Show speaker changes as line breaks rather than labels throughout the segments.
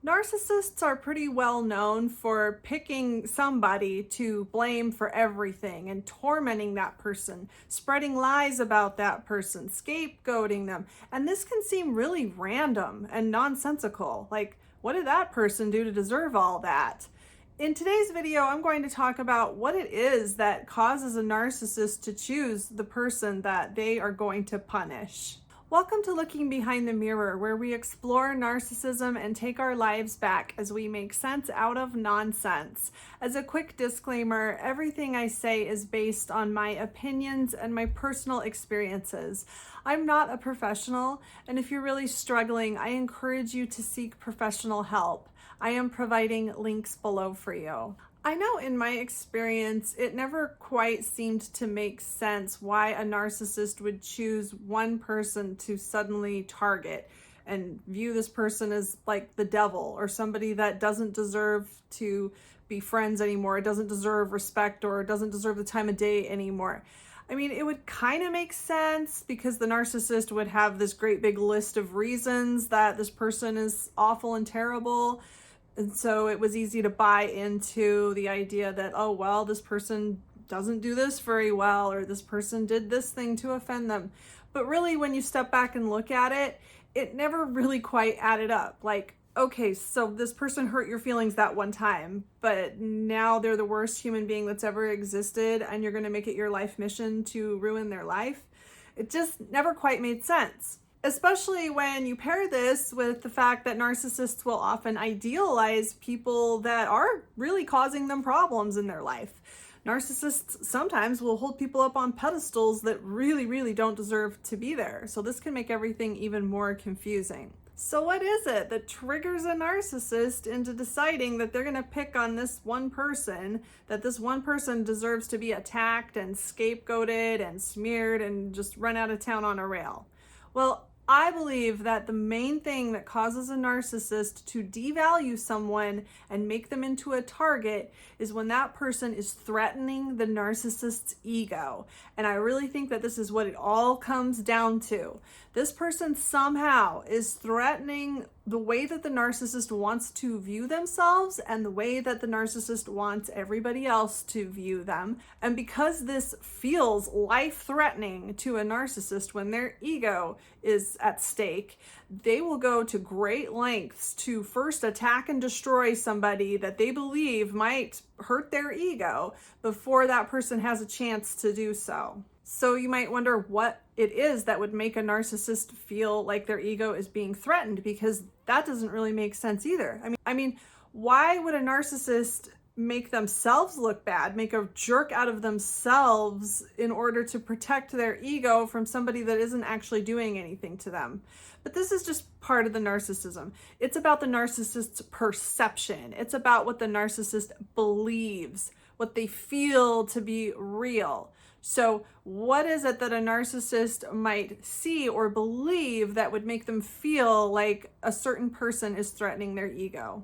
Narcissists are pretty well known for picking somebody to blame for everything and tormenting that person, spreading lies about that person, scapegoating them. And this can seem really random and nonsensical. Like, what did that person do to deserve all that? In today's video, I'm going to talk about what it is that causes a narcissist to choose the person that they are going to punish. Welcome to Looking Behind the Mirror, where we explore narcissism and take our lives back as we make sense out of nonsense. As a quick disclaimer, everything I say is based on my opinions and my personal experiences. I'm not a professional, and if you're really struggling, I encourage you to seek professional help. I am providing links below for you. I know in my experience, it never quite seemed to make sense why a narcissist would choose one person to suddenly target and view this person as like the devil or somebody that doesn't deserve to be friends anymore, doesn't deserve respect, or doesn't deserve the time of day anymore. I mean, it would kind of make sense because the narcissist would have this great big list of reasons that this person is awful and terrible. And so it was easy to buy into the idea that, oh, well, this person doesn't do this very well, or this person did this thing to offend them. But really, when you step back and look at it, it never really quite added up. Like, okay, so this person hurt your feelings that one time, but now they're the worst human being that's ever existed, and you're going to make it your life mission to ruin their life. It just never quite made sense. Especially when you pair this with the fact that narcissists will often idealize people that are really causing them problems in their life. Narcissists sometimes will hold people up on pedestals that really don't deserve to be there. So this can make everything even more confusing. So what is it that triggers a narcissist into deciding that they're going to pick on this one person, that this one person deserves to be attacked and scapegoated and smeared and just run out of town on a rail? Well, I believe that the main thing that causes a narcissist to devalue someone and make them into a target is when that person is threatening the narcissist's ego. And I really think that this is what it all comes down to. This person somehow is threatening the way that the narcissist wants to view themselves and the way that the narcissist wants everybody else to view them. And because this feels life-threatening to a narcissist when their ego is at stake, they will go to great lengths to first attack and destroy somebody that they believe might hurt their ego before that person has a chance to do so. So you might wonder what it is that would make a narcissist feel like their ego is being threatened, because that doesn't really make sense either. I mean, why would a narcissist make themselves look bad, make a jerk out of themselves in order to protect their ego from somebody that isn't actually doing anything to them? But this is just part of the narcissism. It's about the narcissist's perception. It's about what the narcissist believes, what they feel to be real. So what is it that a narcissist might see or believe that would make them feel like a certain person is threatening their ego?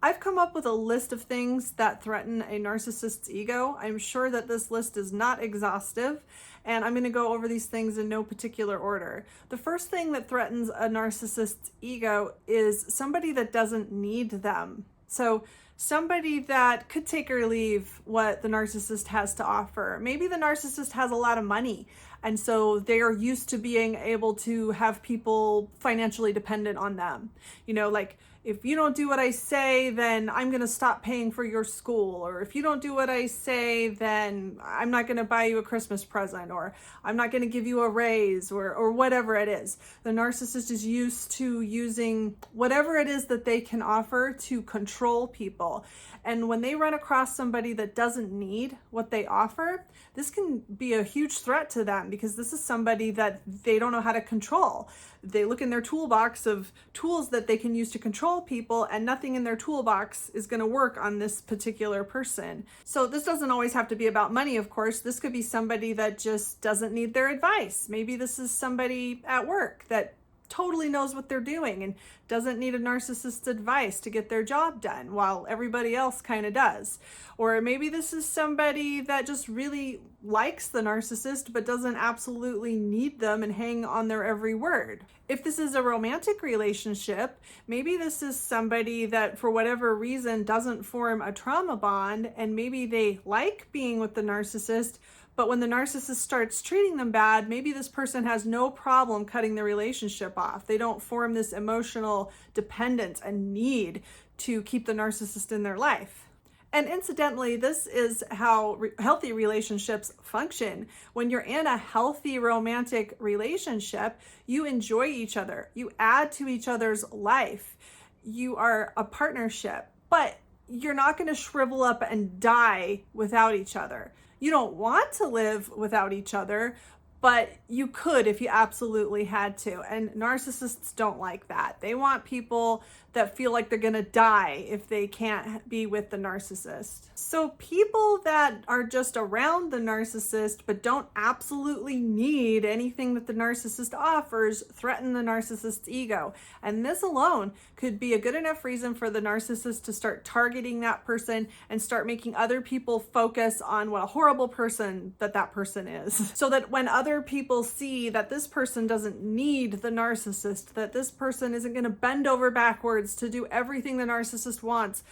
I've come up with a list of things that threaten a narcissist's ego. I'm sure that this list is not exhaustive, and I'm going to go over these things in no particular order. The first thing that threatens a narcissist's ego is somebody that doesn't need them. So somebody that could take or leave what the narcissist has to offer. Maybe the narcissist has a lot of money, and so they are used to being able to have people financially dependent on them. You know, like, if you don't do what I say, then I'm going to stop paying for your school. Or if you don't do what I say, then I'm not going to buy you a Christmas present, or I'm not going to give you a raise, or whatever it is. The narcissist is used to using whatever it is that they can offer to control people. And when they run across somebody that doesn't need what they offer, this can be a huge threat to them, because this is somebody that they don't know how to control. They look in their toolbox of tools that they can use to control people, and nothing in their toolbox is going to work on this particular person. So this doesn't always have to be about money, of course. This could be somebody that just doesn't need their advice. Maybe this is somebody at work that totally knows what they're doing and doesn't need a narcissist's advice to get their job done while everybody else kind of does. Or maybe this is somebody that just really likes the narcissist but doesn't absolutely need them and hang on their every word. If this is a romantic relationship, maybe this is somebody that for whatever reason doesn't form a trauma bond, and maybe they like being with the narcissist, but when the narcissist starts treating them bad, maybe this person has no problem cutting the relationship off. They don't form this emotional dependence and need to keep the narcissist in their life. And incidentally, this is how healthy relationships function. When you're in a healthy romantic relationship, you enjoy each other. You add to each other's life. You are a partnership, but you're not going to shrivel up and die without each other. You don't want to live without each other, but you could if you absolutely had to. And narcissists don't like that. They want people that feel like they're gonna die if they can't be with the narcissist. So people that are just around the narcissist but don't absolutely need anything that the narcissist offers threaten the narcissist's ego. And this alone could be a good enough reason for the narcissist to start targeting that person and start making other people focus on what a horrible person that person is. So that when other people see that this person doesn't need the narcissist, that this person isn't gonna bend over backwards to do everything the narcissist wants,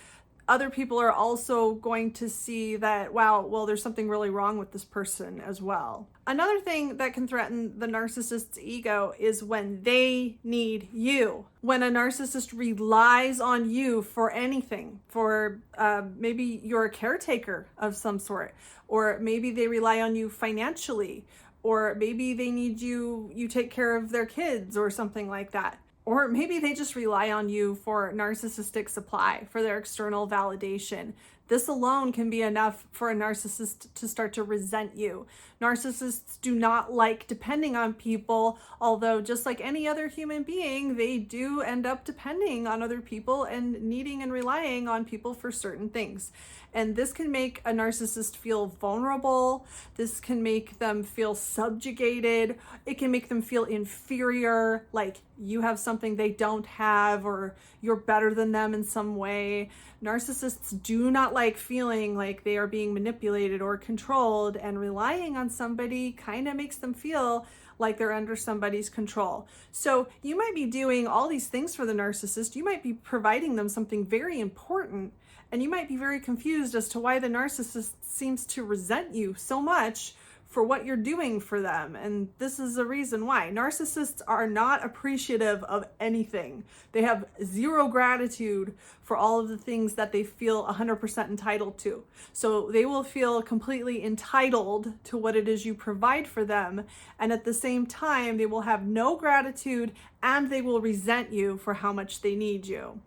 other people are also going to see that, wow, well, there's something really wrong with this person as well. Another thing that can threaten the narcissist's ego is when they need you. When a narcissist relies on you for anything, for maybe you're a caretaker of some sort, or maybe they rely on you financially, or maybe they need you take care of their kids or something like that. Or maybe they just rely on you for narcissistic supply, for their external validation. This alone can be enough for a narcissist to start to resent you. Narcissists do not like depending on people, although just like any other human being, they do end up depending on other people and needing and relying on people for certain things. And this can make a narcissist feel vulnerable. This can make them feel subjugated. It can make them feel inferior, like you have something they don't have, or you're better than them in some way. Narcissists do not like feeling like they are being manipulated or controlled, and relying on somebody kind of makes them feel like they're under somebody's control. So you might be doing all these things for the narcissist. You might be providing them something very important, and you might be very confused as to why the narcissist seems to resent you so much for what you're doing for them. And this is the reason why. Narcissists are not appreciative of anything. They have zero gratitude for all of the things that they feel 100% entitled to. So they will feel completely entitled to what it is you provide for them. And at the same time, they will have no gratitude, and they will resent you for how much they need you.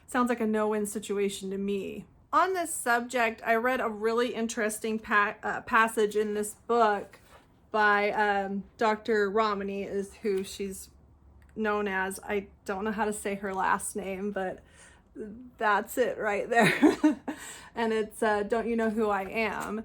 Sounds like a no-win situation to me. On this subject, I read a really interesting passage in this book by Dr. Romani, is who she's known as. I don't know how to say her last name, but that's it right there. And it's Don't You Know Who I Am?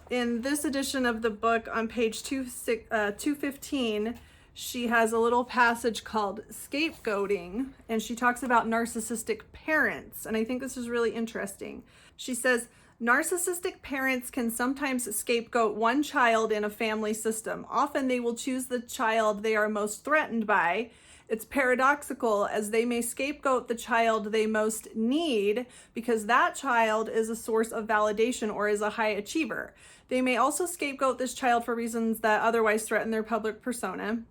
In this edition of the book, on page 215, she has a little passage called Scapegoating, and she talks about narcissistic parents. And I think this is really interesting. She says, narcissistic parents can sometimes scapegoat one child in a family system. Often they will choose the child they are most threatened by. It's paradoxical, as they may scapegoat the child they most need because that child is a source of validation or is a high achiever. They may also scapegoat this child for reasons that otherwise threaten their public persona.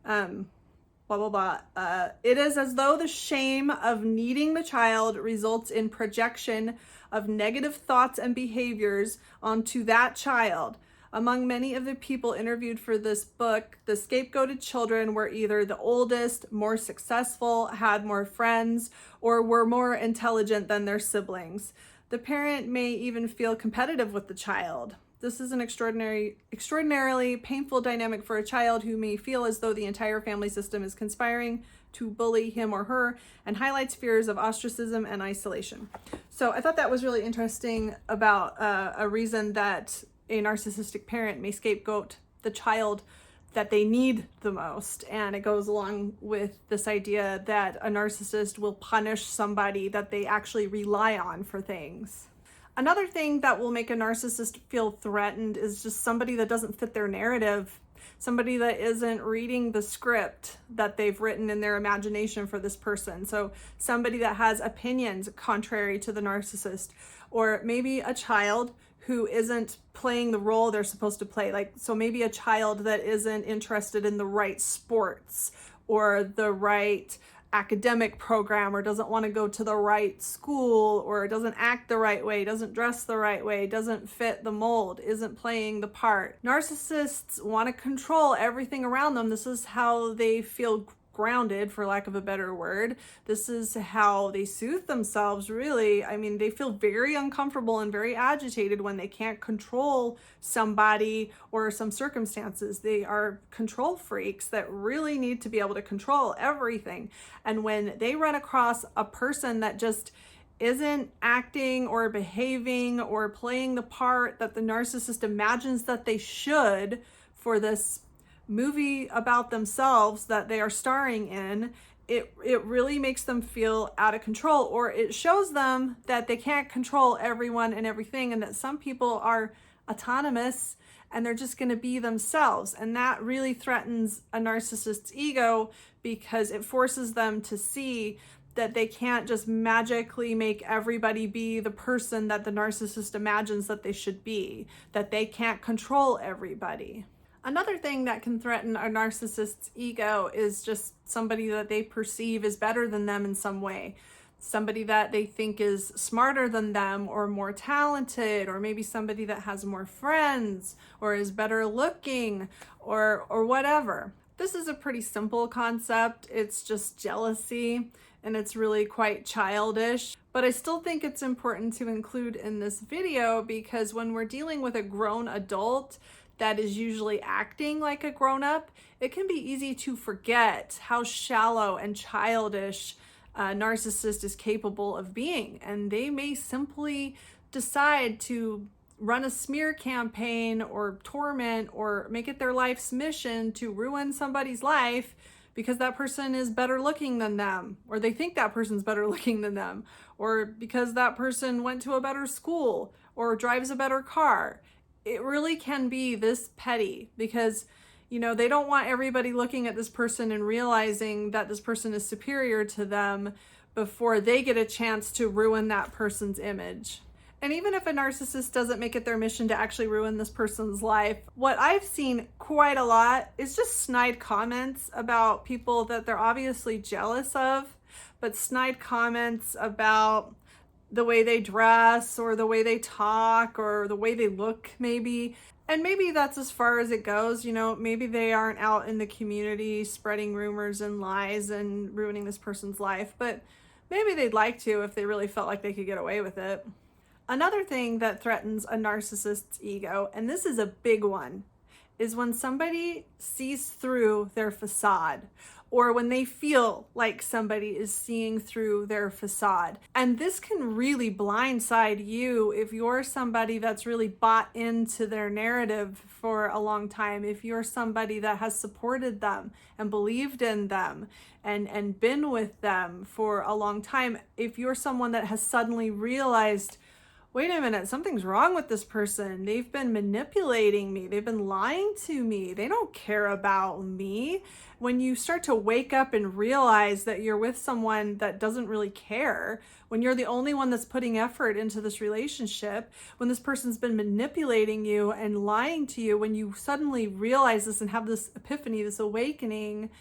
Blah, blah, blah. It is as though the shame of needing the child results in projection of negative thoughts and behaviors onto that child. Among many of the people interviewed for this book, the scapegoated children were either the oldest, more successful, had more friends, or were more intelligent than their siblings. The parent may even feel competitive with the child. This is an extraordinarily painful dynamic for a child who may feel as though the entire family system is conspiring to bully him or her, and highlights fears of ostracism and isolation. So I thought that was really interesting about a reason that a narcissistic parent may scapegoat the child that they need the most. And it goes along with this idea that a narcissist will punish somebody that they actually rely on for things. Another thing that will make a narcissist feel threatened is just somebody that doesn't fit their narrative, somebody that isn't reading the script that they've written in their imagination for this person. So somebody that has opinions contrary to the narcissist, or maybe a child who isn't playing the role they're supposed to play. Like, so maybe a child that isn't interested in the right sports or the right academic program, or doesn't want to go to the right school, or doesn't act the right way, doesn't dress the right way, doesn't fit the mold, isn't playing the part. Narcissists want to control everything around them. This is how they feel grounded, for lack of a better word. This is how they soothe themselves, really. I mean, they feel very uncomfortable and very agitated when they can't control somebody or some circumstances. They are control freaks that really need to be able to control everything. And when they run across a person that just isn't acting or behaving or playing the part that the narcissist imagines that they should for this movie about themselves that they are starring in, it really makes them feel out of control, or it shows them that they can't control everyone and everything, and that some people are autonomous and they're just going to be themselves. And that really threatens a narcissist's ego, because it forces them to see that they can't just magically make everybody be the person that the narcissist imagines that they should be, that they can't control everybody. Another thing that can threaten a narcissist's ego is just somebody that they perceive is better than them in some way. Somebody that they think is smarter than them, or more talented, or maybe somebody that has more friends, or is better looking, or whatever. This is a pretty simple concept. It's just jealousy, and it's really quite childish. But I still think it's important to include in this video, because when we're dealing with a grown adult that is usually acting like a grown-up, it can be easy to forget how shallow and childish a narcissist is capable of being. And they may simply decide to run a smear campaign or torment or make it their life's mission to ruin somebody's life because that person is better looking than them, or they think that person's better looking than them, or because that person went to a better school or drives a better car. It really can be this petty, because, you know, they don't want everybody looking at this person and realizing that this person is superior to them before they get a chance to ruin that person's image. And even if a narcissist doesn't make it their mission to actually ruin this person's life, what I've seen quite a lot is just snide comments about people that they're obviously jealous of, but snide comments about the way they dress, or the way they talk, or the way they look maybe. And maybe that's as far as it goes. You know, maybe they aren't out in the community spreading rumors and lies and ruining this person's life, but maybe they'd like to if they really felt like they could get away with it. Another thing that threatens a narcissist's ego, and this is a big one, is when somebody sees through their facade, or when they feel like somebody is seeing through their facade. And this can really blindside you if you're somebody that's really bought into their narrative for a long time, if you're somebody that has supported them and believed in them and been with them for a long time. If you're someone that has suddenly realized, wait a minute, something's wrong with this person. They've been manipulating me. They've been lying to me. They don't care about me. When you start to wake up and realize that you're with someone that doesn't really care, when you're the only one that's putting effort into this relationship, when this person's been manipulating you and lying to you, when you suddenly realize this and have this epiphany, this awakening,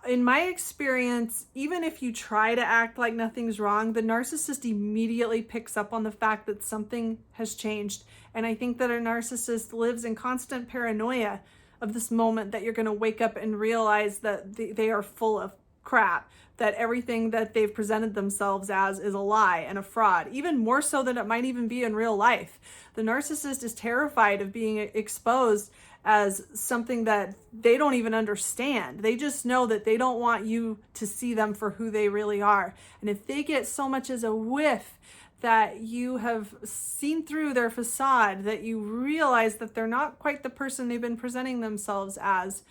in my experience, even if you try to act like nothing's wrong, the narcissist immediately picks up on the fact that something has changed. And I think that a narcissist lives in constant paranoia of this moment that you're going to wake up and realize that they are full of crap, that everything that they've presented themselves as is a lie and a fraud, even more so than it might even be in real life. The narcissist is terrified of being exposed as something that they don't even understand. They just know that they don't want you to see them for who they really are. And if they get so much as a whiff that you have seen through their facade, that you realize that they're not quite the person they've been presenting themselves as,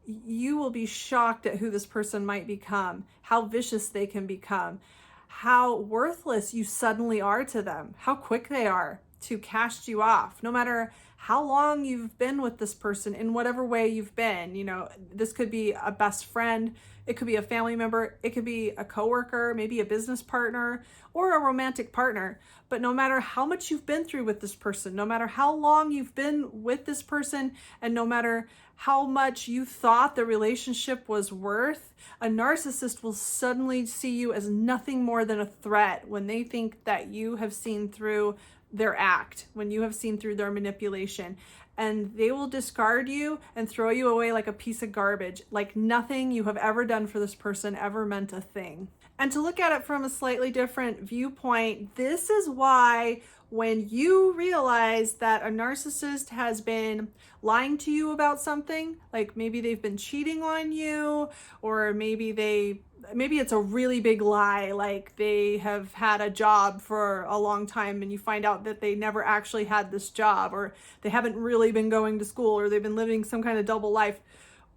you will be shocked at who this person might become, how vicious they can become, how worthless you suddenly are to them, how quick they are to cast you off, no matter how long you've been with this person, in whatever way you've been. You know, this could be a best friend, it could be a family member, it could be a coworker, maybe a business partner, or a romantic partner. But no matter how much you've been through with this person, no matter how long you've been with this person, and no matter how much you thought the relationship was worth, a narcissist will suddenly see you as nothing more than a threat when they think that you have seen through their act, when you have seen through their manipulation. And they will discard you and throw you away like a piece of garbage, like nothing you have ever done for this person ever meant a thing. And to look at it from a slightly different viewpoint, this is why when you realize that a narcissist has been lying to you about something, like maybe they've been cheating on you, or maybe it's a really big lie, like they have had a job for a long time and you find out that they never actually had this job, or they haven't really been going to school, or they've been living some kind of double life,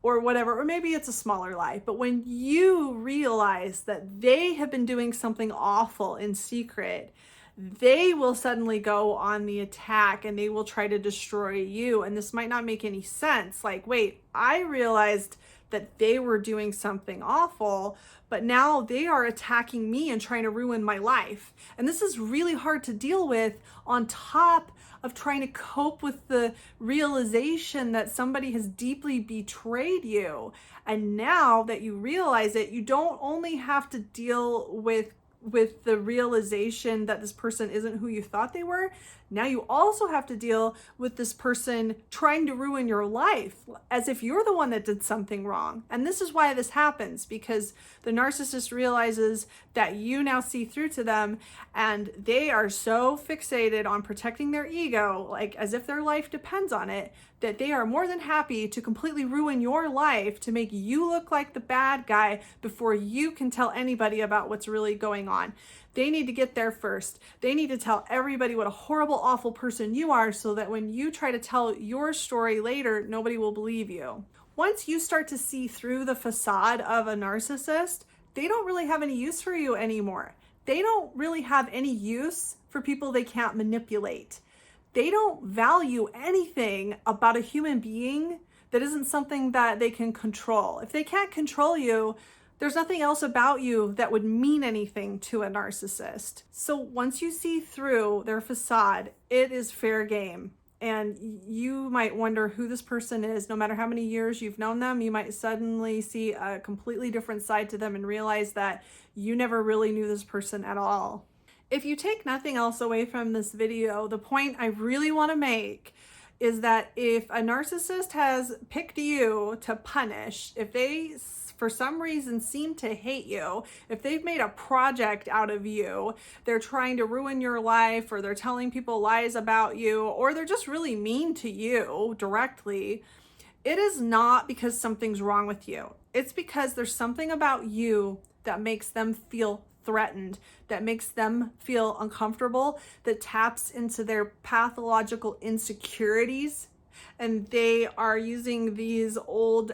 or whatever, or maybe it's a smaller lie. But when you realize that they have been doing something awful in secret, they will suddenly go on the attack and they will try to destroy you. And this might not make any sense. Like, wait, I realized that they were doing something awful, but now they are attacking me and trying to ruin my life. And this is really hard to deal with, on top of trying to cope with the realization that somebody has deeply betrayed you. And now that you realize it, you don't only have to deal with the realization that this person isn't who you thought they were. Now you also have to deal with this person trying to ruin your life, as if you're the one that did something wrong. And this is why this happens, because the narcissist realizes that you now see through to them, and they are so fixated on protecting their ego, like as if their life depends on it, that they are more than happy to completely ruin your life to make you look like the bad guy before you can tell anybody about what's really going on. They need to get there first. They need to tell everybody what a horrible, awful person you are, so that when you try to tell your story later, nobody will believe you. Once you start to see through the facade of a narcissist, they don't really have any use for you anymore. They don't really have any use for people they can't manipulate. They don't value anything about a human being that isn't something that they can control. If they can't control you, there's nothing else about you that would mean anything to a narcissist. So once you see through their facade, it is fair game. And you might wonder who this person is. No matter how many years you've known them, you might suddenly see a completely different side to them and realize that you never really knew this person at all. If you take nothing else away from this video, the point I really want to make is that if a narcissist has picked you to punish, if they for some reason seem to hate you, if they've made a project out of you, they're trying to ruin your life, or they're telling people lies about you, or they're just really mean to you directly, it is not because something's wrong with you. It's because there's something about you that makes them feel threatened, that makes them feel uncomfortable, that taps into their pathological insecurities, and they are using these old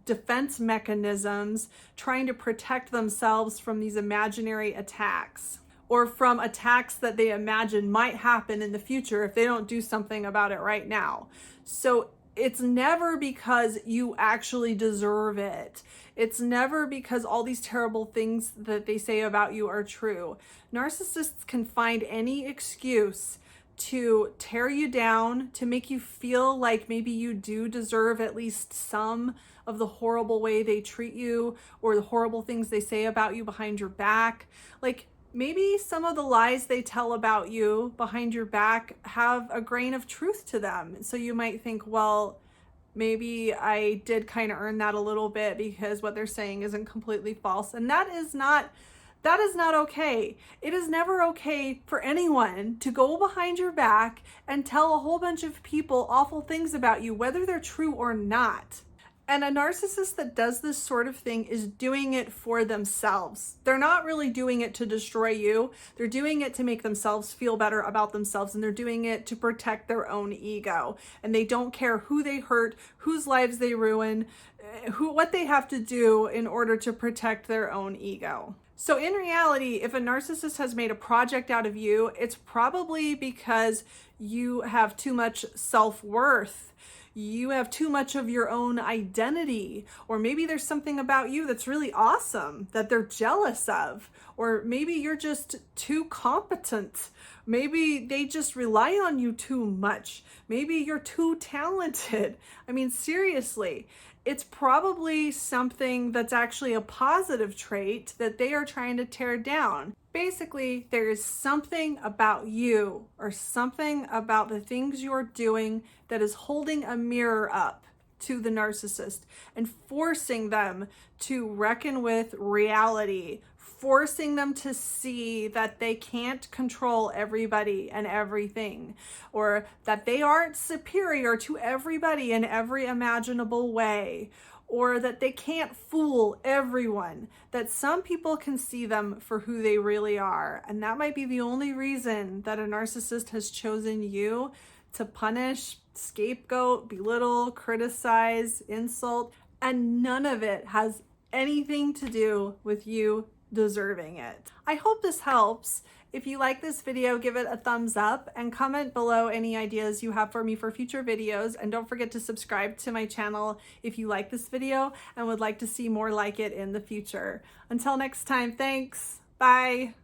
defense mechanisms trying to protect themselves from these imaginary attacks, or from attacks that they imagine might happen in the future if they don't do something about it right now. So it's never because you actually deserve it. It's never because all these terrible things that they say about you are true. Narcissists can find any excuse to tear you down, to make you feel like maybe you do deserve at least some of the horrible way they treat you, or the horrible things they say about you behind your back. Like, maybe some of the lies they tell about you behind your back have a grain of truth to them. So you might think, well, maybe I did kind of earn that a little bit because what they're saying isn't completely false. And that is not okay. It is never okay for anyone to go behind your back and tell a whole bunch of people awful things about you, whether they're true or not. And a narcissist that does this sort of thing is doing it for themselves. They're not really doing it to destroy you. They're doing it to make themselves feel better about themselves, and they're doing it to protect their own ego. And they don't care who they hurt, whose lives they ruin, what they have to do in order to protect their own ego. So in reality, if a narcissist has made a project out of you, it's probably because you have too much self-worth. You have too much of your own identity, or maybe there's something about you that's really awesome that they're jealous of, or maybe you're just too competent. Maybe they just rely on you too much. Maybe you're too talented. I mean, seriously, it's probably something that's actually a positive trait that they are trying to tear down. Basically, there is something about you or something about the things you're doing that is holding a mirror up to the narcissist and forcing them to reckon with reality, forcing them to see that they can't control everybody and everything, or that they aren't superior to everybody in every imaginable way, or that they can't fool everyone, that some people can see them for who they really are. And that might be the only reason that a narcissist has chosen you to punish, scapegoat, belittle, criticize, insult, and none of it has anything to do with you deserving it. I hope this helps. If you like this video, give it a thumbs up and comment below any ideas you have for me for future videos. And don't forget to subscribe to my channel if you like this video and would like to see more like it in the future. Until next time, thanks. Bye.